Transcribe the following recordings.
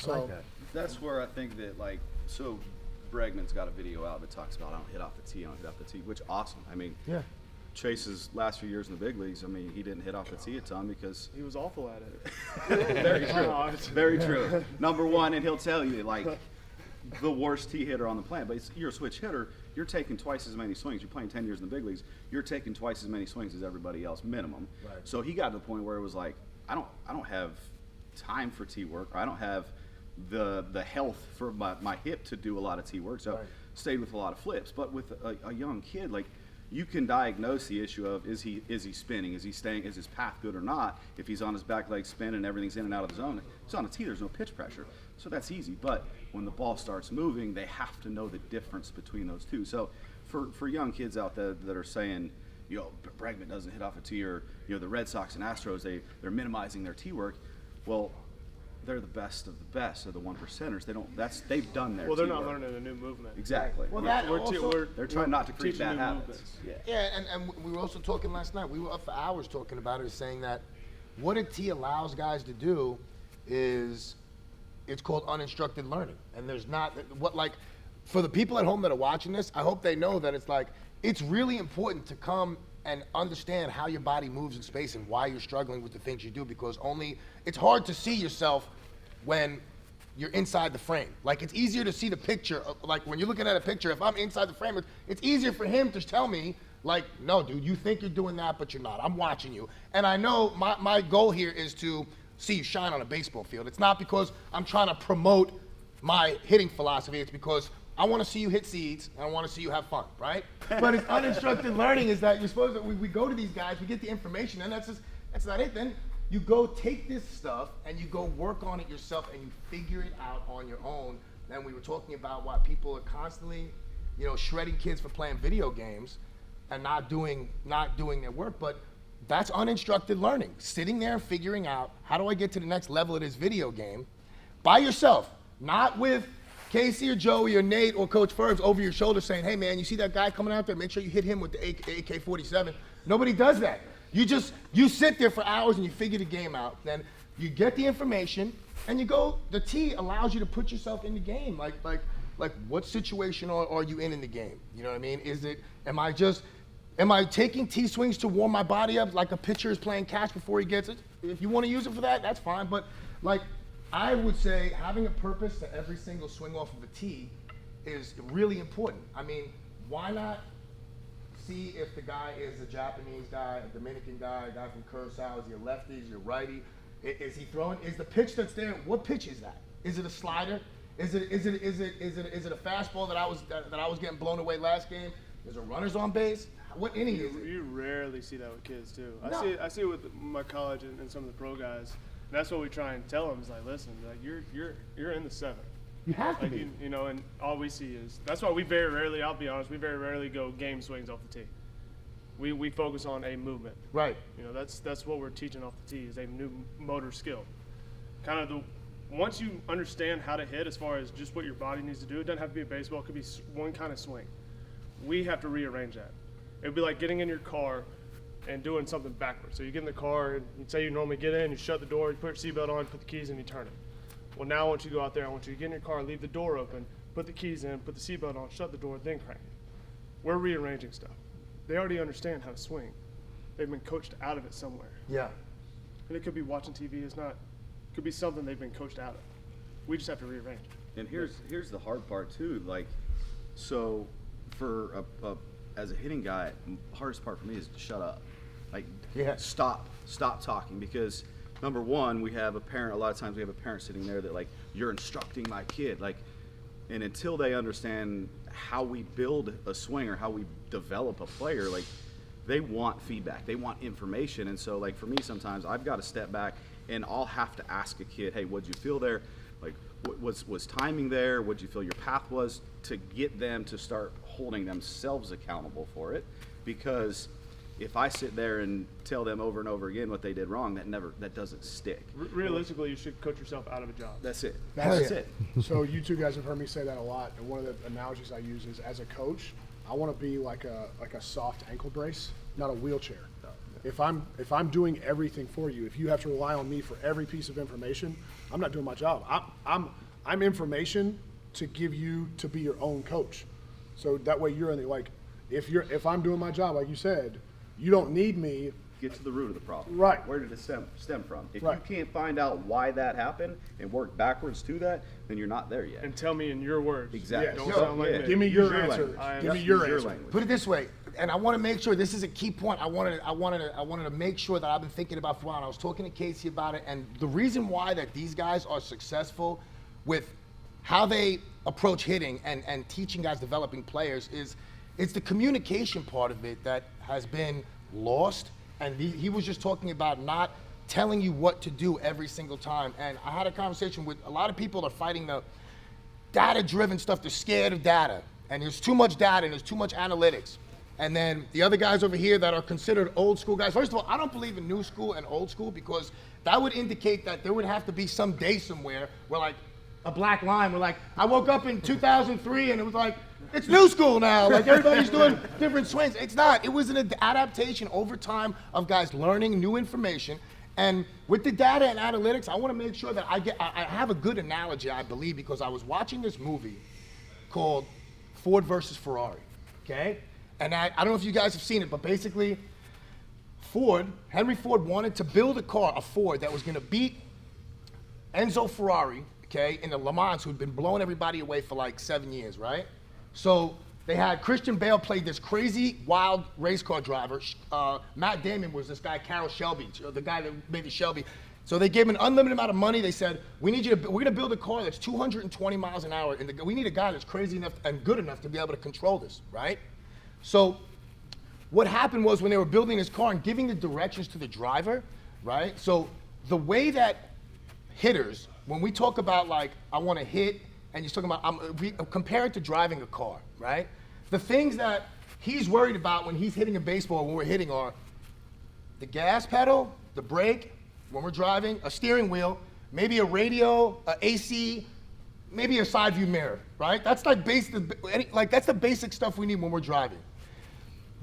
So that's where I think that, like, so Bregman's got a video out that talks about I don't hit off the tee, which awesome. I mean, yeah. Chase's last few years in the big leagues, I mean, he didn't hit off the tee a ton because he was awful at it. Very true. Very true. Number one, and he'll tell you, like, the worst tee hitter on the planet. But you're a switch hitter. You're taking twice as many swings. You're playing 10 years in the big leagues. You're taking twice as many swings as everybody else, minimum. Right. So he got to the point where it was like, I don't have time for tee work. Or I don't have the health for my hip to do a lot of tee work. So stayed with a lot of flips. But with a young kid, like, you can diagnose the issue of is he spinning, is he staying, is his path good or not? If he's on his back leg spinning and everything's in and out of the zone, it's on a tee, there's no pitch pressure. So that's easy. But when the ball starts moving, they have to know the difference between those two. So for young kids out there that are saying, you know, Bregman doesn't hit off a tee, or, you know, the Red Sox and Astros, they're minimizing their tee work. Well, they're the best of the best, of the one percenters. They've done their. Well, they're tee not work. learning a new movement. Exactly. Well, they're trying not to create bad habits. Yeah, and we were also talking last night. We were up for hours talking about it, saying that what a tee allows guys to do is it's called uninstructed learning. And there's not for the people at home that are watching this, I hope they know that it's really important to come and understand how your body moves in space and why you're struggling with the things you do, because it's hard to see yourself when you're inside the frame. Like, it's easier to see the picture. Like, when you're looking at a picture, if I'm inside the frame, it's easier for him to tell me, like, no, dude, you think you're doing that, but you're not. I'm watching you. And I know my goal here is to see you shine on a baseball field. It's not because I'm trying to promote my hitting philosophy. It's because I want to see you hit seeds, and I want to see you have fun, right? But it's uninstructed learning is that you're supposed to, we go to these guys, we get the information, and that's not it. Then you go take this stuff, and you go work on it yourself, and you figure it out on your own. Then we were talking about why people are constantly, you know, shredding kids for playing video games and not doing their work, but that's uninstructed learning. Sitting there and figuring out, how do I get to the next level of this video game by yourself, not with Casey or Joey or Nate or Coach Furbs over your shoulder saying, hey man, you see that guy coming out there, make sure you hit him with the AK-47. Nobody does that. You sit there for hours and you figure the game out. Then you get the information and you go, the tee allows you to put yourself in the game. Like what situation are you in the game? You know what I mean? Am I taking tee swings to warm my body up like a pitcher is playing catch before he gets it? If you want to use it for that, that's fine. But like, I would say having a purpose to every single swing off of a tee is really important. I mean, why not see if the guy is a Japanese guy, a Dominican guy, a guy from Curacao? Is he a lefty? Is he a righty? Is he throwing? Is the pitch that's there? What pitch is that? Is it a slider? Is it a fastball that I was getting blown away last game? Is it runners on base? What inning is it? You rarely see that with kids too. No. I see it with my college and some of the pro guys. And that's what we try and tell them is like, listen, like you're in the seventh. You have to like, be. you know, and all we see is that's why we very rarely, I'll be honest, we very rarely go game swings off the tee. We focus on a movement. Right. You know, that's what we're teaching off the tee is a new motor skill. Kind of once you understand how to hit as far as just what your body needs to do, it doesn't have to be a baseball, it could be one kind of swing. We have to rearrange that. It would be like getting in your car and doing something backwards. So you get in the car and you say you normally get in, you shut the door, you put your seatbelt on, put the keys in, you turn it. Well, now I want you to go out there, I want you to get in your car, leave the door open, put the keys in, put the seatbelt on, shut the door, then crank it. We're rearranging stuff. They already understand how to swing. They've been coached out of it somewhere. Yeah. And it could be watching TV, it could be something they've been coached out of. We just have to rearrange. And here's the hard part too. Like, so for as a hitting guy, the hardest part for me is to shut up. Like, stop talking, because number one, we have a parent. A lot of times we have a parent sitting there that, like, you're instructing my kid, like, and until they understand how we build a swing or how we develop a player, like, they want feedback, they want information. And so, like, for me, sometimes I've got to step back and I'll have to ask a kid, hey, what'd you feel there? Like, was timing there? What'd you feel your path was? To get them to start holding themselves accountable for it. Because if I sit there and tell them over and over again what they did wrong, that doesn't stick. Realistically, you should coach yourself out of a job. That's it. That's it. So you two guys have heard me say that a lot, and one of the analogies I use is, as a coach, I want to be like a soft ankle brace, not a wheelchair. if I'm doing everything for you, if you have to rely on me for every piece of information, I'm not doing my job. I'm information to give you to be your own coach. So that way you're in the, like, if I'm doing my job, like you said, you don't need me. Get to the root of the problem. Right. Where did it stem from? If Right. you can't find out why that happened and work backwards to that, then you're not there yet. And tell me in your words. Exactly. Don't Yes. sound like Yeah. me. Give me Use your your answer. language. Give me Use your your answer. language. Put it this way, and I want to make sure this is a key point. I wanted to make sure that I've been thinking about for a while. I was talking to Casey about it, and the reason why that these guys are successful with how they approach hitting and teaching guys, developing players, is it's the communication part of it that has been lost. And he was just talking about not telling you what to do every single time. And I had a conversation with a lot of people that are fighting the data-driven stuff. They're scared of data, and there's too much data and there's too much analytics. And then the other guys over here that are considered old school guys. First of all, I don't believe in new school and old school, because that would indicate that there would have to be some day somewhere where, like, a black line where, like, I woke up in 2003 and it was like, it's new school now. Like, everybody's doing different swings. It's not. It was an adaptation over time of guys learning new information. And with the data and analytics, I want to make sure that I have a good analogy, I believe, because I was watching this movie called Ford versus Ferrari, okay? And I don't know if you guys have seen it, but basically, Henry Ford wanted to build a Ford that was going to beat Enzo Ferrari, okay, in the Le Mans, who'd been blowing everybody away for like 7 years, right? So they had Christian Bale played this crazy, wild race car driver. Matt Damon was this guy, Carroll Shelby, the guy that made the Shelby. So they gave him an unlimited amount of money. They said, we're going to build a car that's 220 miles an hour, and we need a guy that's crazy enough and good enough to be able to control this, right? So what happened was when they were building this car and giving the directions to the driver, right? So the way that hitters, when we talk about, like, I want to hit, and you're talking about, compare it to driving a car, right? The things that he's worried about when he's hitting a baseball, when we're hitting, are the gas pedal, the brake, when we're driving, a steering wheel, maybe a radio, a AC, maybe a side view mirror, right? That's like that's the basic stuff we need when we're driving.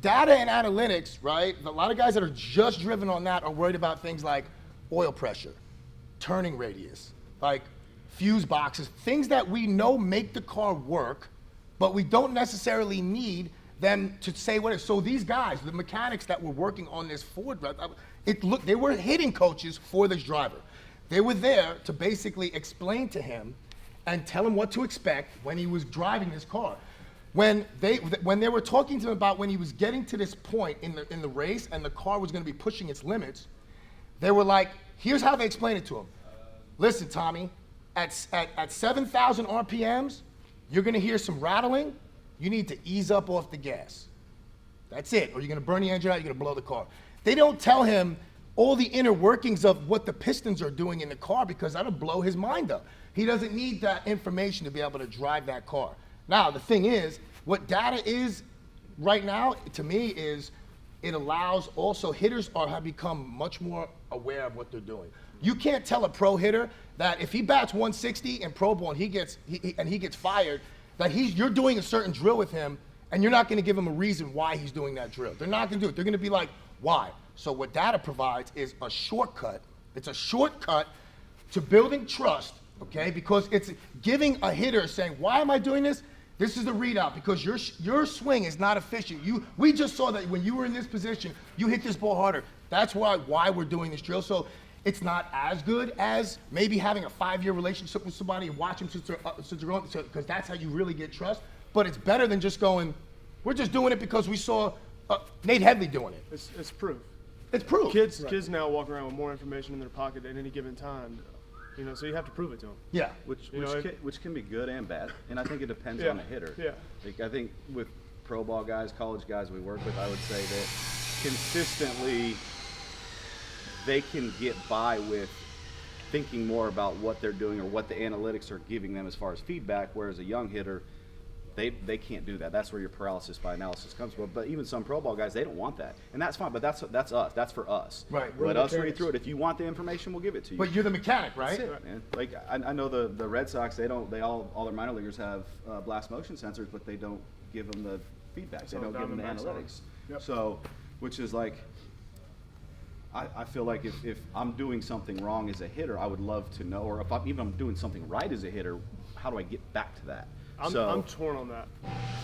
Data and analytics, right? A lot of guys that are just driven on that are worried about things like oil pressure, turning radius, like fuse boxes, things that we know make the car work, but we don't necessarily need them to say what it is. So these guys, the mechanics that were working on this Ford, they were hitting coaches for this driver. They were there to basically explain to him and tell him what to expect when he was driving this car. When they were talking to him about when he was getting to this point in the race and the car was going to be pushing its limits, they were like, here's how they explained it to him. Listen, Tommy, at 7,000 RPMs, you're going to hear some rattling. You need to ease up off the gas. That's it. Or you're going to burn the engine out, you're going to blow the car. They don't tell him all the inner workings of what the pistons are doing in the car, because that'll blow his mind up. He doesn't need that information to be able to drive that car. Now, the thing is, what data is right now, to me, is it allows also hitters have become much more aware of what they're doing. You can't tell a pro hitter that if he bats 160 in pro ball and he gets fired, that you're doing a certain drill with him, and you're not going to give him a reason why he's doing that drill. They're not going to do it. They're going to be like, why? So what data provides is a shortcut. It's a shortcut to building trust, okay? Because it's giving a hitter saying, why am I doing this? This is the readout, because your swing is not efficient. We just saw that when you were in this position, you hit this ball harder. That's why we're doing this drill. So it's not as good as maybe having a 5-year relationship with somebody and watch them since they're going, because that's how you really get trust. But it's better than just going, we're just doing it because we saw Nate Headley doing it. It's proof. It's proof. Kids now walk around with more information in their pocket at any given time. So you have to prove it to them. Yeah. Which can be good and bad, and I think it depends Yeah. on the hitter. Yeah. Like, I think with pro ball guys, college guys we work with, I would say that consistently they can get by with thinking more about what they're doing or what the analytics are giving them as far as feedback, whereas a young hitter, they can't do that. That's where your paralysis by analysis comes from. But even some pro ball guys, they don't want that, and that's fine. But that's us. That's for us. Right. Let us read through it. If you want the information, we'll give it to you. But you're the mechanic, right? That's it, man. Like, I know the Red Sox, all their minor leaguers have blast motion sensors, but they don't give them the feedback. They don't give them the analytics. Yep. So, which is like, I feel like if I'm doing something wrong as a hitter, I would love to know, or if I'm doing something right as a hitter, how do I get back to that? I'm torn on that.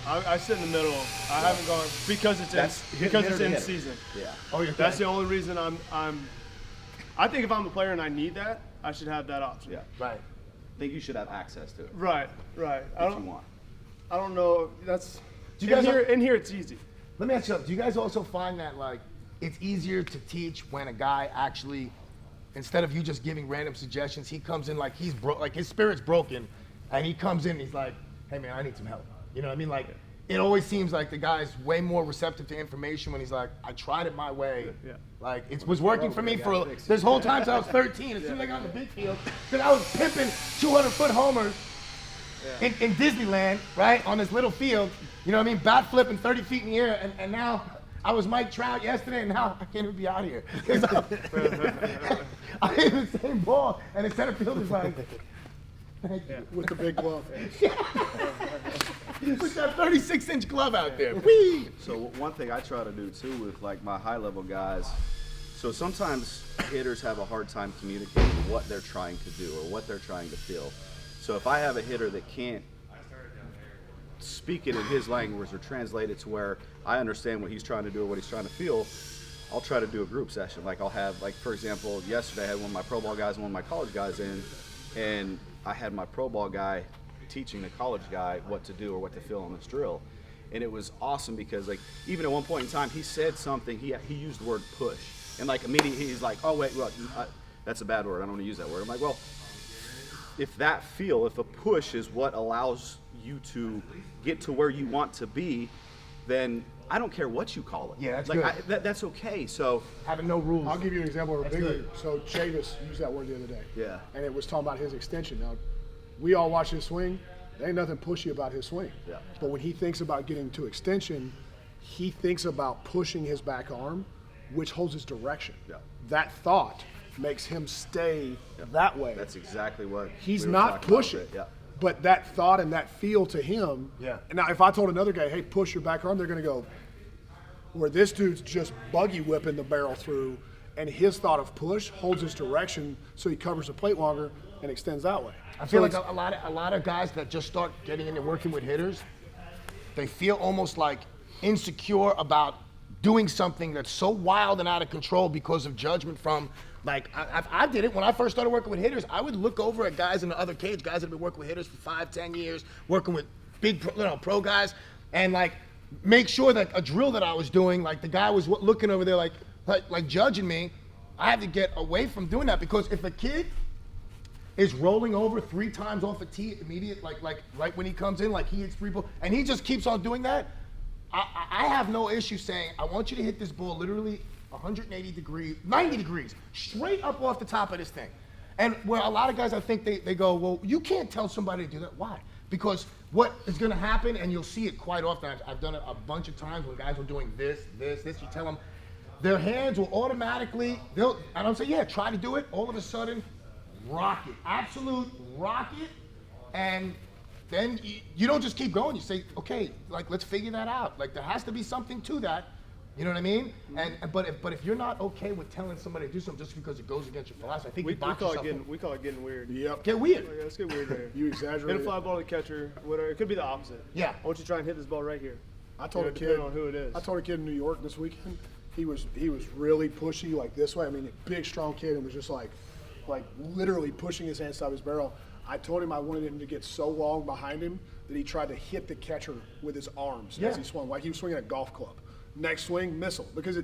I sit in the middle. I haven't gone because it's in season. Yeah. Oh, you're That's the only reason I think if I'm a player and I need that, I should have that option. Yeah. right. I think you should have access to it Right. if you want. I don't know. That's Do you guys in here it's easy. Let me ask you something. Do you guys also find that like it's easier to teach when a guy actually, instead of you just giving random suggestions, he comes in like he's like his spirit's broken, and he comes in and he's like, "Hey man, I need some help." You know what I mean? Like it always seems like the guy's way more receptive to information when he's like, "I tried it my way." Yeah. Like it was working for me for this whole time since I was 13. As soon as I got on the big field, because I was pimping 200-foot homers in Disneyland, right, on this little field. You know what I mean? Bat flipping 30 feet in the air, and now I was Mike Trout yesterday, and now I can't even be out here. I hit the same ball, and the center fielder's like, thank you. With the big glove. With that 36-inch glove out there. Whee! So one thing I try to do too with like my high level guys, so sometimes hitters have a hard time communicating what they're trying to do or what they're trying to feel. So if I have a hitter that can't speak it in his language or translate it to where I understand what he's trying to do or what he's trying to feel, I'll try to do a group session. Like I'll have, like for example, yesterday I had one of my pro ball guys and one of my college guys in, and I had my pro ball guy teaching the college guy what to do or what to feel on this drill. And it was awesome because like even at one point in time he said something, he used the word push, and like immediately he's like, oh wait, well that's a bad word, I don't want to use that word. I'm like, well, if a push is what allows you to get to where you want to be, then I don't care what you call it. Yeah, that's like good. that's okay. So Having no rules. I'll give you an example of a big good. league. So Chavis used that word the other day. Yeah. And it was talking about his extension. Now, we all watch his swing. There ain't nothing pushy about his swing. Yeah. But when he thinks about getting to extension, he thinks about pushing his back arm, which holds his direction. Yeah. That thought makes him stay that way. that's exactly what He's we were not talking about pushing. with it. Yeah. But that thought and that feel to him. Yeah. And now, if I told another guy, hey, push your back arm, they're going to go, where this dude's just buggy whipping the barrel through, and his thought of push holds his direction so he covers the plate longer and extends that way. I feel like a lot of guys that just start getting into working with hitters, they feel almost like insecure about doing something that's so wild and out of control because of judgment from, like, I did it when I first started working with hitters. I would look over at guys in the other cage, guys that have been working with hitters for 5-10 years, working with big pro guys, and like make sure that a drill that I was doing, like the guy was looking over there like judging me. I had to get away from doing that, because if a kid is rolling over 3 times off a tee immediate, like right when he comes in, like he hits 3 balls, and he just keeps on doing that, I have no issue saying, I want you to hit this ball literally 180 degrees, 90 degrees, straight up off the top of this thing. And where a lot of guys, I think they go, well, you can't tell somebody to do that. Why? Because what is going to happen, and you'll see it quite often, I've done it a bunch of times when guys are doing this, you tell them, their hands will automatically, and I'm saying, yeah, try to do it, all of a sudden, rocket, absolute rocket, and then you don't just keep going. You say, okay, like let's figure that out. Like there has to be something to that. You know what I mean? And but if you're not okay with telling somebody to do something just because it goes against your philosophy, I think We you box call yourself it in. getting weird. Yep. Get weird. Yeah, let's get weird there. You exaggerate Hit a it. fly ball to the catcher, whatever. It could be the opposite. Yeah. I want you to try and hit this ball right here. I told a kid, depending on who it is. I told a kid in New York this weekend, he was really pushy, like this way. I mean, a big, strong kid, and was just like literally pushing his hands out of his barrel. I told him I wanted him to get so long behind him that he tried to hit the catcher with his arms as he swung, like he was swinging a golf club. Next swing, missile, because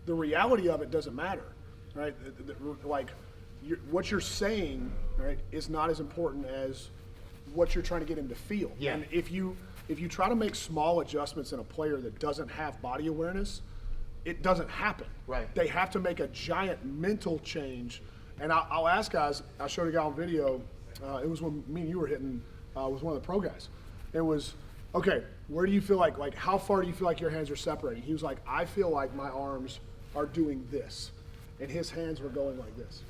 the reality of it doesn't matter, right? What you're saying, right, is not as important as what you're trying to get him to feel. Yeah. And if you try to make small adjustments in a player that doesn't have body awareness, it doesn't happen. Right. They have to make a giant mental change. And I'll ask guys, I showed a guy on video, it was when me and you were hitting with one of the pro guys. It was, okay, where do you feel like how far do you feel like your hands are separating? He was like, I feel like my arms are doing this. And his hands were going like this.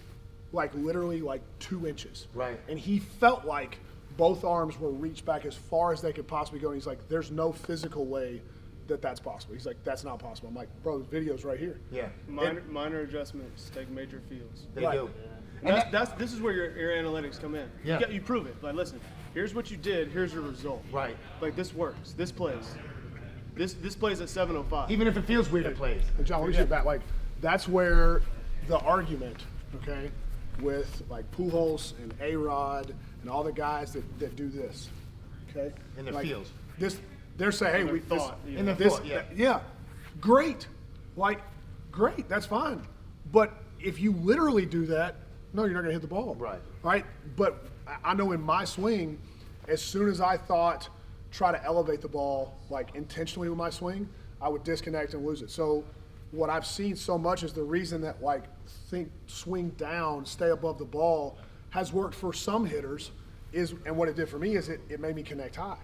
Like literally like 2 inches. Right. And he felt like both arms were reached back as far as they could possibly go. And he's like, there's no physical way that that's possible. He's like, that's not possible. I'm like, bro, the video's right here. Yeah. Minor adjustments take major fields. They Right. do. And this is where your analytics come in. Yeah. You prove it. Like, listen, here's what you did. Here's your result. Right. Like, this works. This plays. This plays at 7:05. Even if it feels weird, it plays. And John, let me get back. Like, that's where the argument, okay, with like Pujols and A-Rod and all the guys that do this, okay? In their like, fields. They're saying, hey, their we thought, this, yeah. In their this, thought, yeah. yeah, great, like, great, that's fine. But if you literally do that, no, you're not gonna hit the ball. Right. Right? But I know in my swing, as soon as I thought try to elevate the ball like intentionally with my swing, I would disconnect and lose it. So what I've seen so much is the reason that like swing down, stay above the ball has worked for some hitters is, and what it did for me is it made me connect high.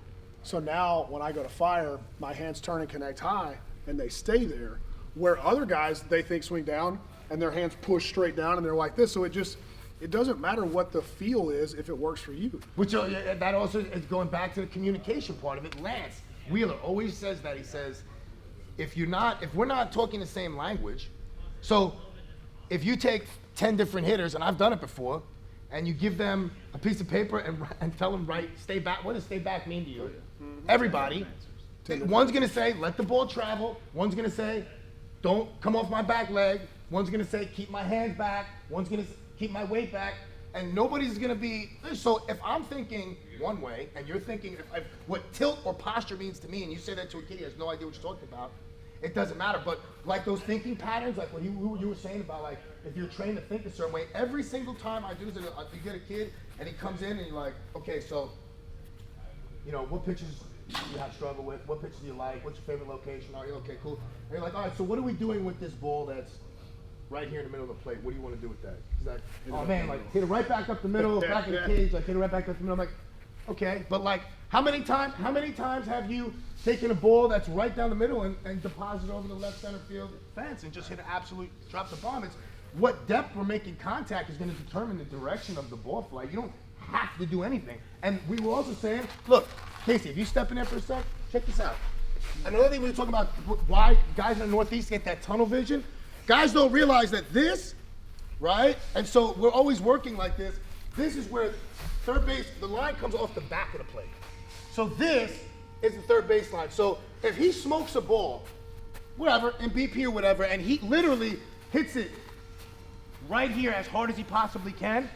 So now when I go to fire, my hands turn and connect high and they stay there, where other guys, they think swing down and their hands push straight down and they're like this. So it doesn't matter what the feel is if it works for you. Which that also is going back to the communication part of it. Lance Wheeler always says that. He says, if we're not talking the same language, so if you take 10 different hitters, and I've done it before, and you give them a piece of paper and tell them, right, stay back. What does stay back mean to you? Everybody. One's gonna say, let the ball travel. One's gonna say, don't come off my back leg. One's gonna say, keep my hands back. One's gonna keep my weight back. And nobody's gonna be, so if I'm thinking one way and you're thinking what tilt or posture means to me, and you say that to a kid, he has no idea what you're talking about, it doesn't matter. But like those thinking patterns, like what you were saying about like, if you're trained to think a certain way, every single time I do this, you get a kid and he comes in and you're like, okay, so, you know, what pitches do you have struggle with? What pitches do you like? What's your favorite location? Are you okay, cool? And you're like, all right, so what are we doing with this ball that's right here in the middle of the plate? What do you want to do with that? He's like, oh man, like hit it right back up the middle, back in the cage, like hit it right back up the middle. I'm like, okay, but like, how many times have you taken a ball that's right down the middle and deposited over the left center field fence and just hit an absolute drop the bomb? It's what depth we're making contact is going to determine the direction of the ball flight. You don't have to do anything. And we were also saying, look, Casey, if you step in there for a sec, check this out. Another thing we were talking about, why guys in the Northeast get that tunnel vision. Guys don't realize that this, right? And so we're always working like this. This is where third base, the line comes off the back of the plate. So this is the third base line. So if he smokes a ball, whatever, in BP or whatever, and he literally hits it right here as hard as he possibly can,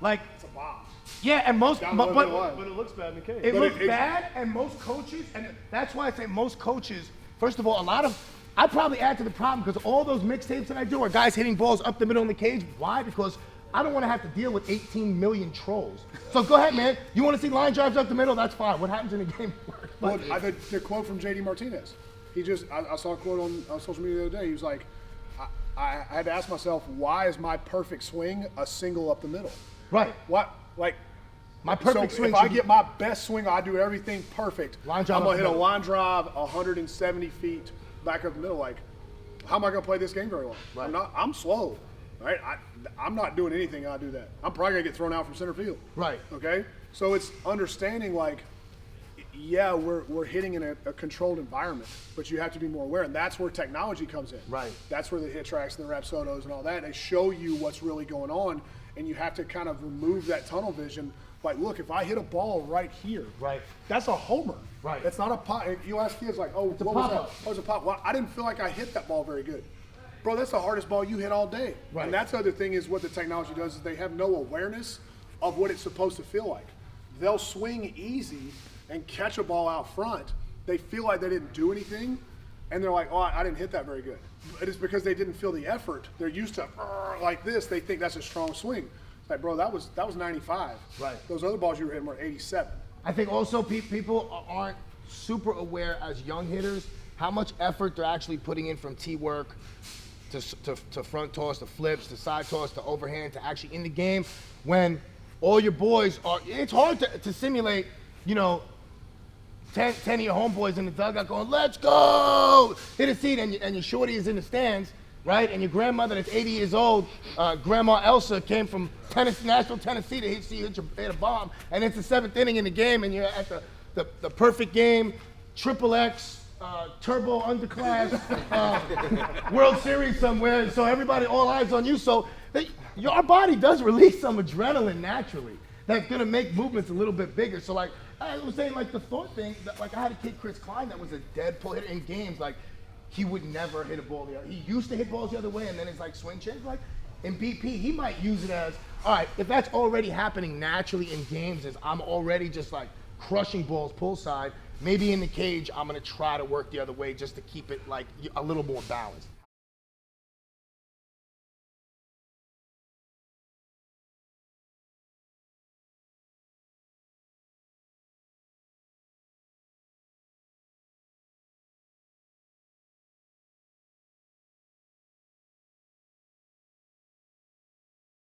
like, It's a bomb. yeah, and most, Down but the middle line. But it looks bad in the cage. it But looks it's- bad, and most coaches, and that's why I say most coaches, first of all, I probably add to the problem because all those mixtapes that I do are guys hitting balls up the middle in the cage. Why? Because I don't want to have to deal with 18 million trolls. So go ahead, man. You want to see line drives up the middle? That's fine. What happens in a game? Well, the quote from JD Martinez. I saw a quote on social media the other day. He was like, I had to ask myself, why is my perfect swing a single up the middle? Right. What, like, My perfect so swing if I should be- get my best swing, I do everything perfect. Line drive I'm up gonna the hit a middle. line drive 170 feet back up the middle. Like, how am I gonna play this game very long? Right. I'm slow, right? I'm not doing anything. I do that. I'm probably gonna get thrown out from center field. Right. Okay. So it's understanding like, yeah, we're hitting in a controlled environment, but you have to be more aware, and that's where technology comes in. Right. That's where the hit tracks and the Rapsodos and all that, they show you what's really going on, and you have to kind of remove that tunnel vision. Like, look, if I hit a ball right here, Right. that's a homer. Right. That's not a pop. You ask kids like, oh, a what was that? pop-up. Oh, it was a pop. Well, I didn't feel like I hit that ball very good. Bro, that's the hardest ball you hit all day. Right. And that's the other thing is what the technology does is they have no awareness of what it's supposed to feel like. They'll swing easy and catch a ball out front. They feel like they didn't do anything, and they're like, oh, I didn't hit that very good. It is because they didn't feel the effort. They're used to like this. They think that's a strong swing. It's like, bro, that was 95. Right. Those other balls you were hitting were 87. I think also people aren't super aware as young hitters how much effort they're actually putting in from tee work to front toss, to flips, to side toss, to overhand, to actually in the game when all your boys are, it's hard to simulate, you know, 10 of your homeboys in the dugout going, let's go, hit a seat, and your shorty is in the stands, right? And your grandmother that's 80 years old, Grandma Elsa, came from Nashville, Tennessee to see you hit a bomb, and it's the 7th inning in the game, and you're at the perfect game, triple X, turbo underclass World Series somewhere, so everybody, all eyes on you. So your body does release some adrenaline naturally. That's gonna make movements a little bit bigger. So like I was saying, like the thought thing, like I had a kid, Chris Klein, that was a dead pull hitter in games. Like he would never hit a ball the other. He used to hit balls the other way, and then his like swing changed. Like in BP, he might use it as, all right, if that's already happening naturally in games, is I'm already just like crushing balls pull side. Maybe in the cage, I'm gonna try to work the other way just to keep it like a little more balanced.